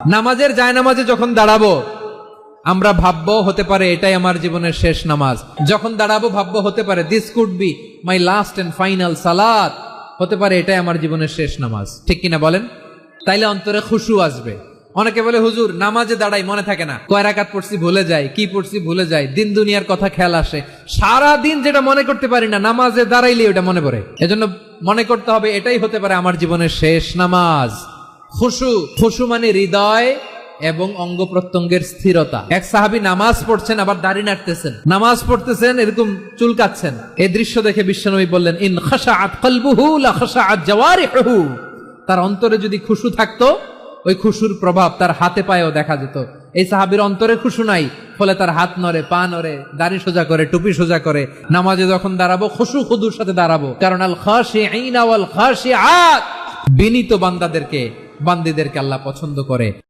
নামাজের জায়নামাজে যখন দাঁড়াবো আমরা ভাববো হতে পারে এটাই আমার জীবনের শেষ নামাজ। যখন দাঁড়াবো ভাববো হতে পারে this could be my last and final সালাত, হতে পারে এটাই আমার জীবনের শেষ নামাজ। ঠিক কিনা বলেন? তাইলে অন্তরে খুশু আসবে। অনেকে বলে হুজুর নামাজে দাঁড়াই মনে থাকে না, কয় রাকাত পড়ছি ভুলে যাই, কি পড়ছি ভুলে যাই, দিন দুনিয়ার কথা খেয়াল আসে, সারা দিন যেটা মনে করতে পারি না নামাজে দাঁড়াইলে ওটা মনে পড়ে। এজন্য মনে করতে হবে এটাই হতে পারে আমার জীবনের শেষ নামাজ। খুশু, খুশু মানে হৃদয় এবং অঙ্গ প্রত্যঙ্গের স্থিরতা। এক সাহাবী নামাজ পড়ছেন আবার দাড়ি নাড়তেছেন, নামাজ পড়তেছেন এরকম চুলকাচ্ছেন। এই দৃশ্য দেখে বিশ্বনবী বললেন ইন খাশাআত কলবুহু লা খাশাআত জাওয়ারিহুহু, তার অন্তরে যদি খুশু থাকতো ওই খুশুর প্রভাব তার হাতে পায়েও দেখা যেত। এই সাহাবীর অন্তরে খুশু নাই, ফলে তার হাত নড়ে, পা নড়ে, দাড়ি সোজা করে, টুপি সোজা করে। নামাজে যখন দাঁড়াবো খুশু খুদুর সাথে দাঁড়াবো, কারণ আল খাশিঈনা ওয়াল খাশিআত, বিনীত বান্দাদেরকে, বান্দীদেরকে আল্লাহ পছন্দ করে।